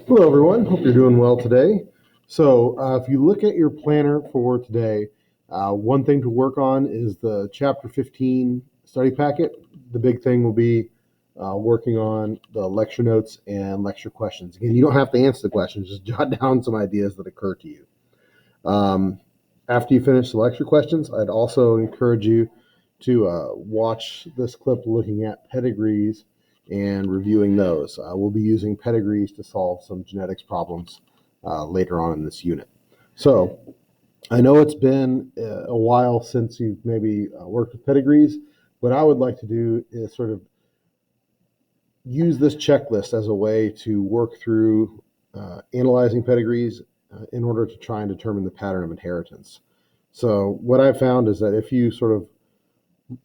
Hello, everyone. Hope you're doing well today. If you look at your planner for today, one thing to work on is the Chapter 15 study packet. The big thing will be working on the lecture notes and lecture questions. Again, you don't have to answer the questions, just jot down some ideas that occur to you. After you finish the lecture questions, I'd also encourage you to watch this clip looking at pedigrees and reviewing those. We'll be using pedigrees to solve some genetics problems later on in this unit. So I know it's been a while since you've maybe worked with pedigrees. What I would like to do is sort of use this checklist as a way to work through analyzing pedigrees in order to try and determine the pattern of inheritance. So what I've found is that if you sort of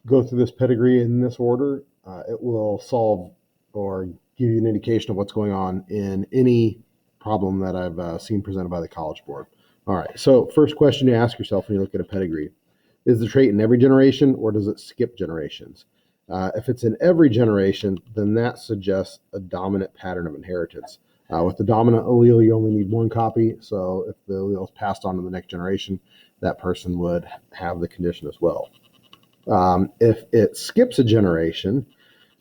go through this pedigree in this order, it will solve or give you an indication of what's going on in any problem that I've seen presented by the College Board. All right, so first question to ask yourself when you look at a pedigree: is the trait in every generation or does it skip generations? If it's in every generation, then that suggests a dominant pattern of inheritance. With the dominant allele, you only need one copy, so if the allele is passed on to the next generation, that person would have the condition as well. If it skips a generation,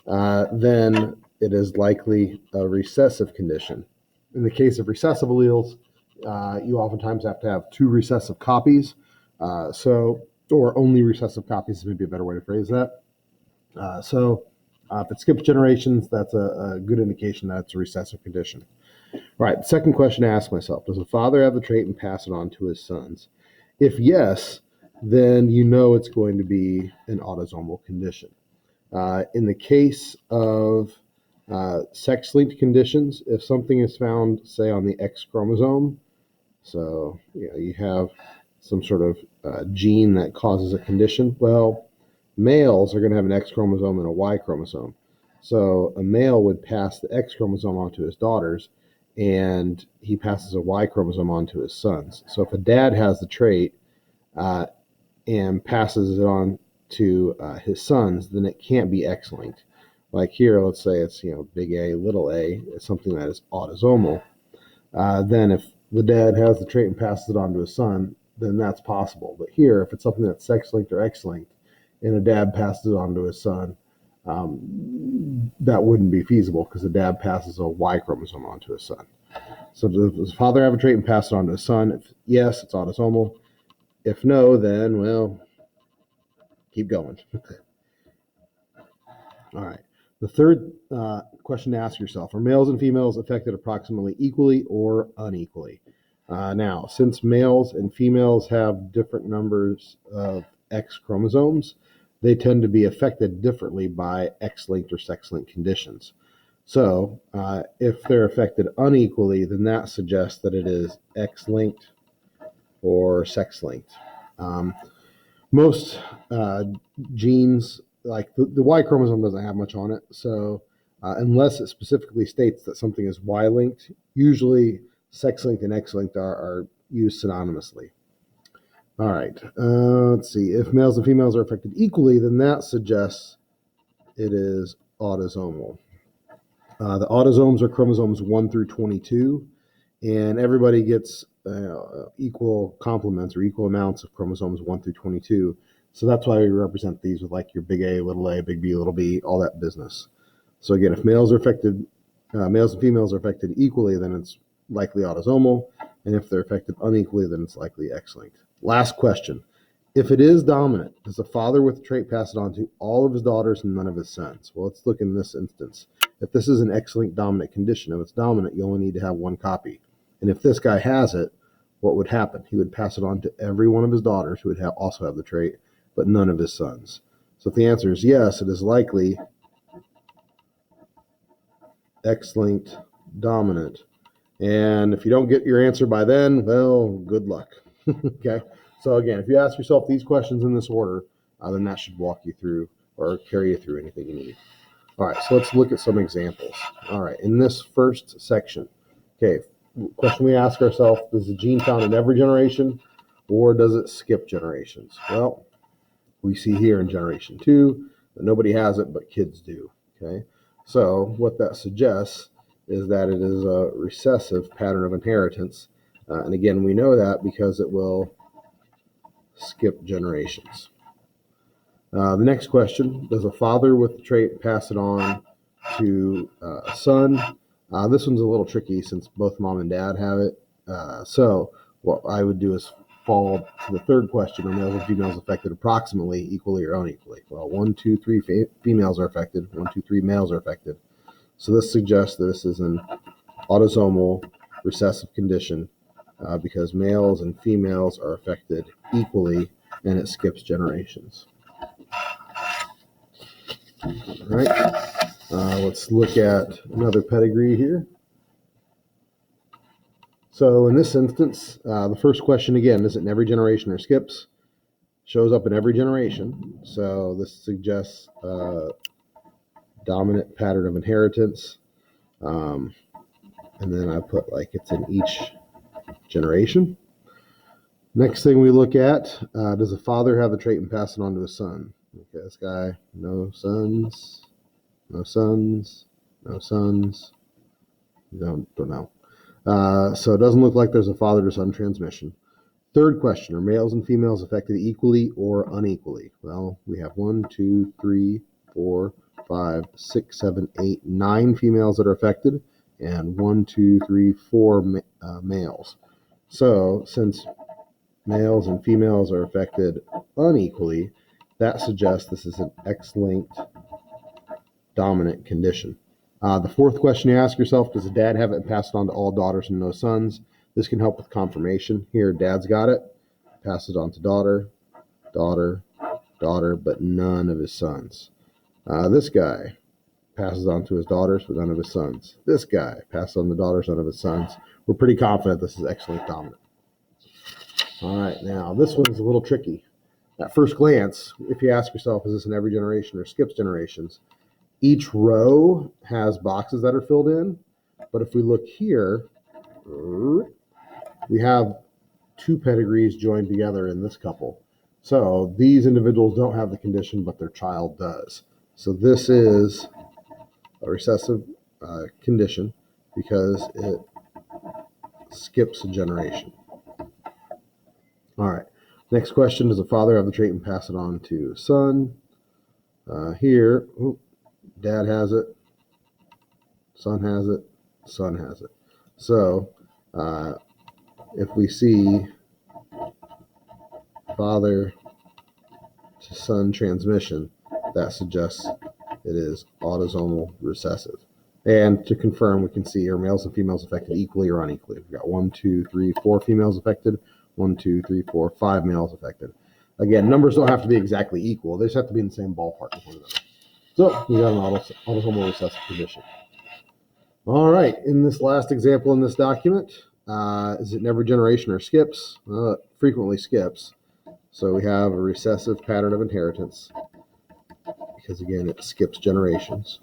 then it is likely a recessive condition. In the case of recessive alleles, you oftentimes have to have two recessive copies, or only recessive copies is maybe a better way to phrase that. If it skips generations, that's a good indication that it's a recessive condition. All right, the second question to ask myself: does the father have the trait and pass it on to his sons? If yes, then you know it's going to be an autosomal condition. In the case of sex-linked conditions, if something is found, say, on the X chromosome, so you have some sort of gene that causes a condition, well, males are going to have an X chromosome and a Y chromosome. So a male would pass the X chromosome on to his daughters, and he passes a Y chromosome on to his sons. So if a dad has the trait and passes it on to his sons, then it can't be X-linked. Like here, let's say it's big A, little a, it's something that is autosomal. Then if the dad has the trait and passes it on to his son, then that's possible. But here, if it's something that's sex-linked or X-linked, and a dad passes it on to his son, that wouldn't be feasible because the dad passes a Y chromosome on to his son. So does the father have a trait and pass it on to his son? If yes, it's autosomal. If no, then, well, keep going. All right. The third question to ask yourself: are males and females affected approximately equally or unequally? Now, since males and females have different numbers of X chromosomes, they tend to be affected differently by X-linked or sex-linked conditions. So if they're affected unequally, then that suggests that it is X-linked or sex-linked. Most genes, like the Y chromosome doesn't have much on it, so unless it specifically states that something is Y-linked, usually sex-linked and X-linked are used synonymously. All right, let's see. If males and females are affected equally, then that suggests it is autosomal. The autosomes are chromosomes 1 through 22, and everybody gets equal complements or equal amounts of chromosomes 1 through 22. So that's why we represent these with like your big A, big B, little b, all that business. So again, if males and females are affected equally, then it's likely autosomal. And if they're affected unequally, then it's likely X-linked. Last question. If it is dominant, does the father with the trait pass it on to all of his daughters and none of his sons? Well, let's look in this instance. If this is an X-linked dominant condition, if it's dominant, you only need to have one copy. And if this guy has it, what would happen? He would pass it on to every one of his daughters who would also have the trait, but none of his sons. So if the answer is yes, it is likely X-linked dominant. And if you don't get your answer by then, well, good luck. Okay. So again, if you ask yourself these questions in this order, then that should walk you through or carry you through anything you need. All right, so let's look at some examples. All right, in this first section, okay, question we ask ourselves: is the gene found in every generation, or does it skip generations? Well, we see here in generation 2 that nobody has it, but kids do. Okay, so what that suggests is that it is a recessive pattern of inheritance. And again, we know that because it will skip generations. The next question, does a father with the trait pass it on to a son? This one's a little tricky since both mom and dad have it. So what I would do is fall to the third question, are males and females affected approximately equally or unequally? Well, 1, 2, 3 females are affected, 1, 2, 3 males are affected. So this suggests that this is an autosomal recessive condition because males and females are affected equally and it skips generations. All right, let's look at another pedigree here. So in this instance, the first question again, is it in every generation or skips? Shows up in every generation. So this suggests a dominant pattern of inheritance. And then I put like it's in each generation. Next thing we look at, does a father have the trait and pass it on to his son? Okay, this guy, no sons, no sons, no sons. Don't know. So it doesn't look like there's a father to son transmission. Third question, are males and females affected equally or unequally? Well, we have 1, 2, 3, 4, 5, 6, 7, 8, 9 females that are affected, and 1, 2, 3, 4 males. So since males and females are affected unequally, that suggests this is an X-linked dominant condition. The fourth question you ask yourself, does a dad have it and pass it on to all daughters and no sons? This can help with confirmation. Here, dad's got it, passes on to daughter, daughter, daughter, but none of his sons. This guy passes on to his daughters, but none of his sons. This guy passes on the daughters, none of his sons. We're pretty confident this is X-linked dominant. All right, now this one's a little tricky. At first glance, if you ask yourself, is this in every generation or skips generations? Each row has boxes that are filled in, but if we look here, we have 2 pedigrees joined together in this couple. So these individuals don't have the condition, but their child does. So this is a recessive condition because it skips a generation. All right. Next question, does a father have the trait and pass it on to son? Here, dad has it, son has it, son has it. So if we see father to son transmission, that suggests it is autosomal recessive. And to confirm, we can see are males and females affected equally or unequally. We've got 1, 2, 3, 4 females affected, 1, 2, 3, 4, 5 males affected. Again, numbers don't have to be exactly equal. They just have to be in the same ballpark with one another. So we got an autosomal recessive condition. All right, in this last example in this document, is it in every generation or skips? It frequently skips. So we have a recessive pattern of inheritance because, again, it skips generations.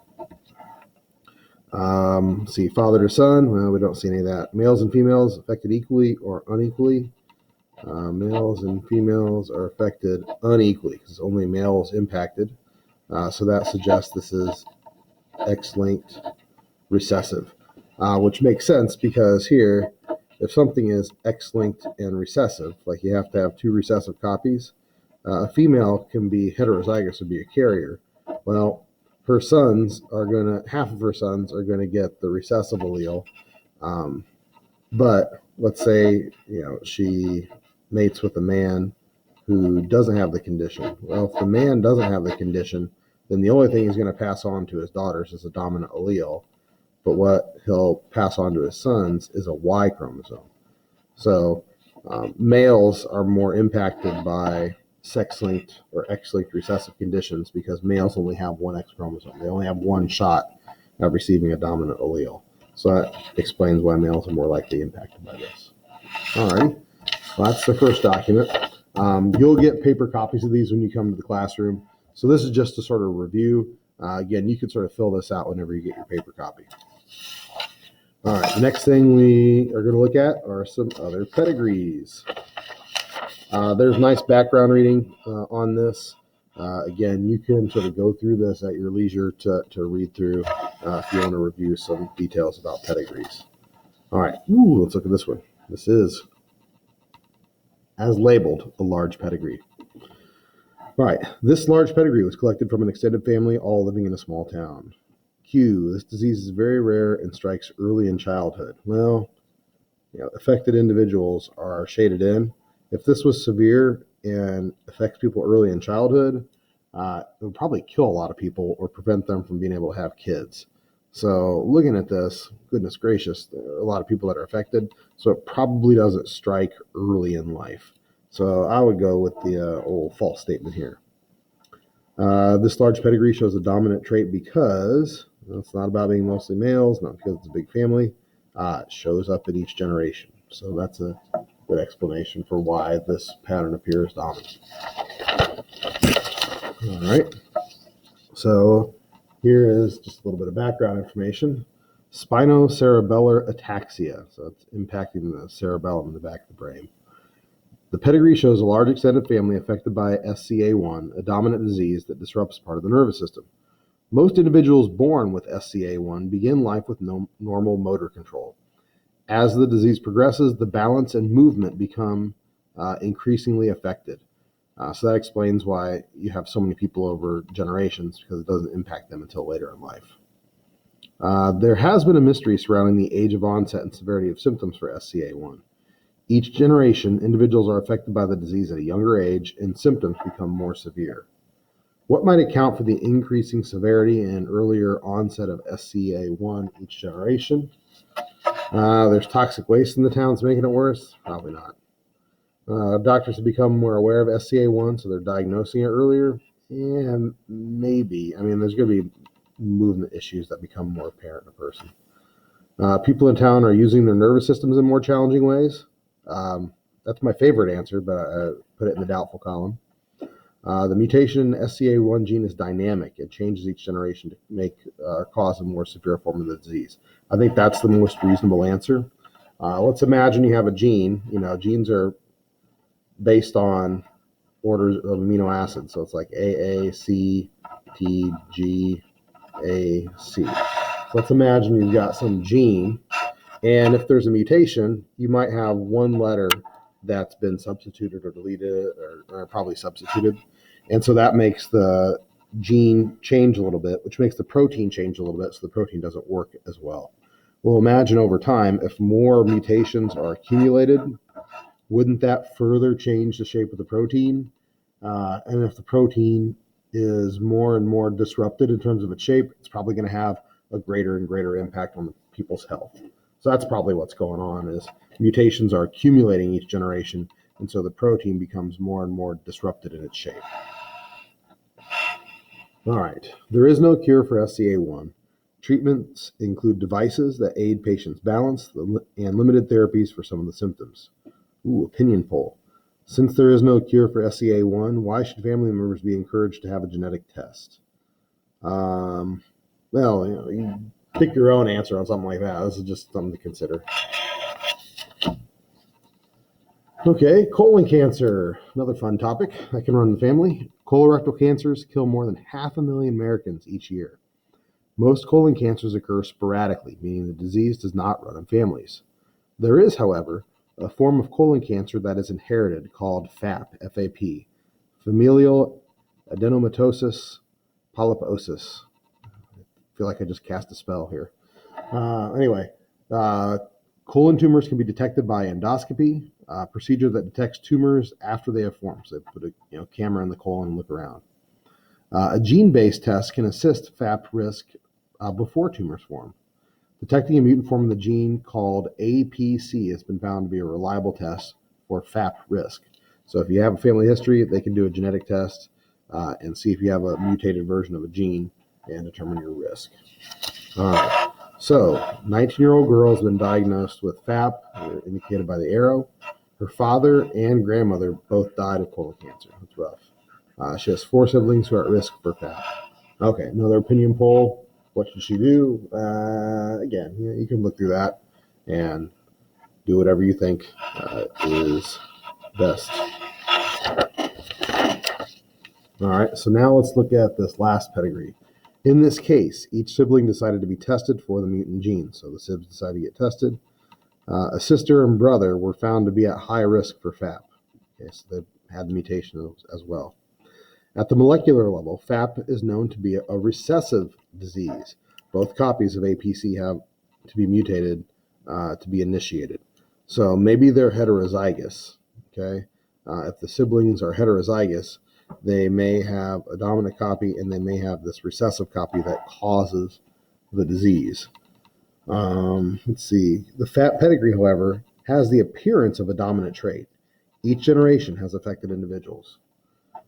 See, father to son, well, we don't see any of that. Males and females affected equally or unequally. Males and females are affected unequally because only males impacted. So that suggests this is X-linked recessive, which makes sense because here, if something is X-linked and recessive, like you have to have 2 recessive copies, a female can be heterozygous or be a carrier. Well, her sons are half of her sons are gonna get the recessive allele, but let's say she mates with a man who doesn't have the condition. Well, if the man doesn't have the condition, then the only thing he's going to pass on to his daughters is a dominant allele. But what he'll pass on to his sons is a Y chromosome. So males are more impacted by sex-linked or X-linked recessive conditions because males only have 1 X chromosome. They only have 1 shot at receiving a dominant allele. So that explains why males are more likely impacted by this. All right, well, that's the first document. You'll get paper copies of these when you come to the classroom. So this is just a sort of review. Again, you can sort of fill this out whenever you get your paper copy. All right, the next thing we are going to look at are some other pedigrees. There's nice background reading on this. Again, you can sort of go through this at your leisure to read through if you want to review some details about pedigrees. All right, let's look at this one. This is, as labeled, a large pedigree. All right, this large pedigree was collected from an extended family all living in a small town. Q, this disease is very rare and strikes early in childhood. Well, affected individuals are shaded in. If this was severe and affects people early in childhood, it would probably kill a lot of people or prevent them from being able to have kids. So looking at this, goodness gracious, there are a lot of people that are affected, so it probably doesn't strike early in life. So I would go with the old false statement here. This large pedigree shows a dominant trait because it's not about being mostly males, not because it's a big family. It shows up in each generation. So that's a good explanation for why this pattern appears dominant. All right. So here is just a little bit of background information. Spinocerebellar ataxia. So it's impacting the cerebellum in the back of the brain. The pedigree shows a large extended family affected by SCA1, a dominant disease that disrupts part of the nervous system. Most individuals born with SCA1 begin life with normal motor control. As the disease progresses, the balance and movement become increasingly affected. So that explains why you have so many people over generations, because it doesn't impact them until later in life. There has been a mystery surrounding the age of onset and severity of symptoms for SCA1. Each generation, individuals are affected by the disease at a younger age, and symptoms become more severe. What might account for the increasing severity and earlier onset of SCA1 each generation? There's toxic waste in the towns making it worse? Probably not. Doctors have become more aware of SCA1, so they're diagnosing it earlier. And maybe, there's going to be movement issues that become more apparent in a person. People in town are using their nervous systems in more challenging ways. That's my favorite answer, but I put it in the doubtful column. The mutation in SCA1 gene is dynamic. It changes each generation to cause a more severe form of the disease. I think that's the most reasonable answer. Let's imagine you have a gene. Genes are based on orders of amino acids. So it's like A, A, C, T, G, A, C. So let's imagine you've got some gene, and if there's a mutation, you might have one letter that's been substituted or deleted, or probably substituted. And so that makes the gene change a little bit, which makes the protein change a little bit, so the protein doesn't work as well. Well, imagine over time, if more mutations are accumulated, wouldn't that further change the shape of the protein? And if the protein is more and more disrupted in terms of its shape, it's probably going to have a greater and greater impact on people's health. So that's probably what's going on, is mutations are accumulating each generation, and so the protein becomes more and more disrupted in its shape. All right, there is no cure for SCA1. Treatments include devices that aid patients' balance and limited therapies for some of the symptoms. Opinion poll. Since there is no cure for SCA1, why should family members be encouraged to have a genetic test? Well, you pick your own answer on something like that. This is just something to consider. Okay, colon cancer, another fun topic that can run in the family. Colorectal cancers kill more than 500,000 Americans each year. Most colon cancers occur sporadically, meaning the disease does not run in families. There is, however, a form of colon cancer that is inherited called FAP, F-A-P, familial adenomatosis polyposis. I feel like I just cast a spell here. Anyway, colon tumors can be detected by endoscopy, a procedure that detects tumors after they have formed. So they put a camera in the colon and look around. A gene-based test can assist FAP risk before tumors form. Detecting a mutant form of the gene called APC has been found to be a reliable test for FAP risk. So if you have a family history, they can do a genetic test and see if you have a mutated version of a gene and determine your risk. All right. So, 19-year-old girl has been diagnosed with FAP, indicated by the arrow. Her father and grandmother both died of colon cancer. That's rough. She has 4 siblings who are at risk for FAP. Okay, another opinion poll. What should she do? Again, you can look through that and do whatever you think is best. All right, so now let's look at this last pedigree. In this case, each sibling decided to be tested for the mutant gene. So the sibs decided to get tested. A sister and brother were found to be at high risk for FAP. Okay, so they had the mutation as well. At the molecular level, FAP is known to be a recessive disease. Both copies of APC have to be mutated to be initiated. So maybe they're heterozygous. Okay, if the siblings are heterozygous, they may have a dominant copy and they may have this recessive copy that causes the disease. Let's see. The FAP pedigree, however, has the appearance of a dominant trait. Each generation has affected individuals.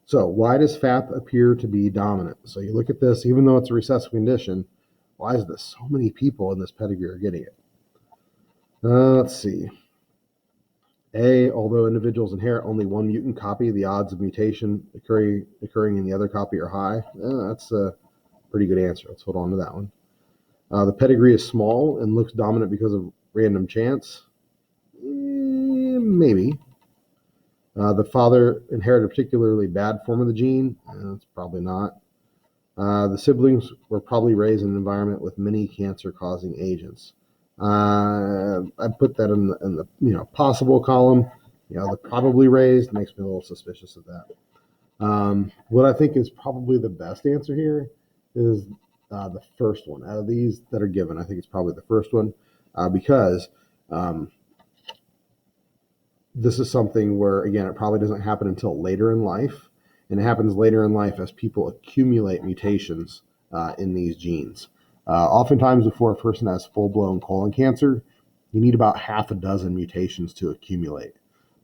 So why does FAP appear to be dominant? So you look at this, even though it's a recessive condition, why is this so many people in this pedigree are getting it? Let's see. Although individuals inherit only one mutant copy, the odds of mutation occurring in the other copy are high. That's a pretty good answer. Let's hold on to that one. The pedigree is small and looks dominant because of random chance. Maybe. The father inherited a particularly bad form of the gene. That's probably not. The siblings were probably raised in an environment with many cancer-causing agents. I put that in the possible column. The probably raised makes me a little suspicious of that. What I think is probably the best answer here is the first one. Out of these that are given, I think it's probably the first one because this is something where, again, it probably doesn't happen until later in life, and it happens later in life as people accumulate mutations in these genes. Oftentimes, before a person has full-blown colon cancer, you need about half a dozen mutations to accumulate.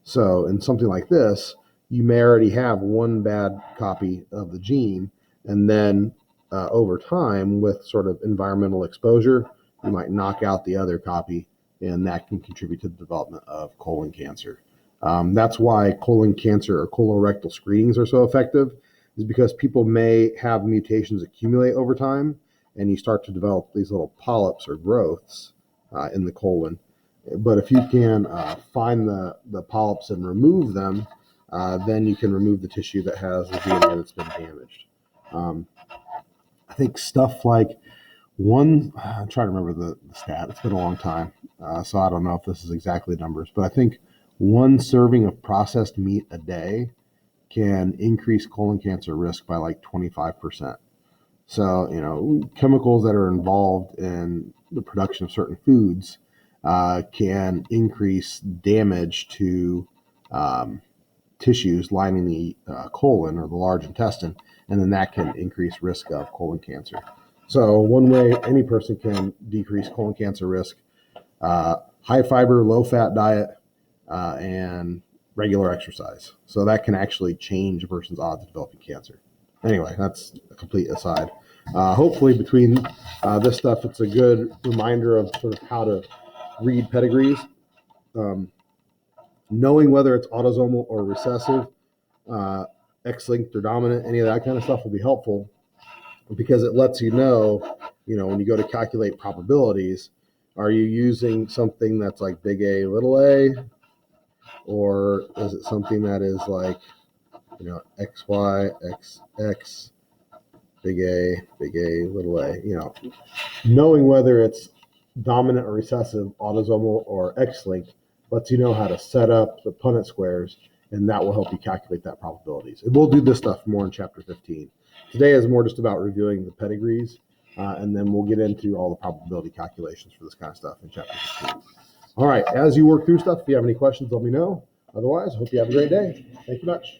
So in something like this, you may already have one bad copy of the gene, and then over time, with sort of environmental exposure, you might knock out the other copy, and that can contribute to the development of colon cancer. That's why colon cancer or colorectal screenings are so effective, is because people may have mutations accumulate over time, and you start to develop these little polyps or growths in the colon. But if you can find the polyps and remove them, then you can remove the tissue that has the DNA that's been damaged. I think stuff like I'm trying to remember the stat. It's been a long time, so I don't know if this is exactly numbers, but I think one serving of processed meat a day can increase colon cancer risk by like 25%. So, chemicals that are involved in the production of certain foods can increase damage to tissues lining the colon or the large intestine, and then that can increase risk of colon cancer. So one way any person can decrease colon cancer risk, high fiber, low fat diet, and regular exercise. So that can actually change a person's odds of developing cancer. Anyway, that's a complete aside. Hopefully between this stuff, it's a good reminder of sort of how to read pedigrees. Knowing whether it's autosomal or recessive, X-linked or dominant, any of that kind of stuff will be helpful because it lets you know, when you go to calculate probabilities, are you using something that's like big A, little a, or is it something that is like, XY, XX, big A, little a, knowing whether it's dominant or recessive, autosomal or X-linked, lets you know how to set up the Punnett squares, and that will help you calculate that probabilities. And we'll do this stuff more in Chapter 15. Today is more just about reviewing the pedigrees, and then we'll get into all the probability calculations for this kind of stuff in Chapter 15. All right, as you work through stuff, if you have any questions, let me know. Otherwise, I hope you have a great day. Thank you much.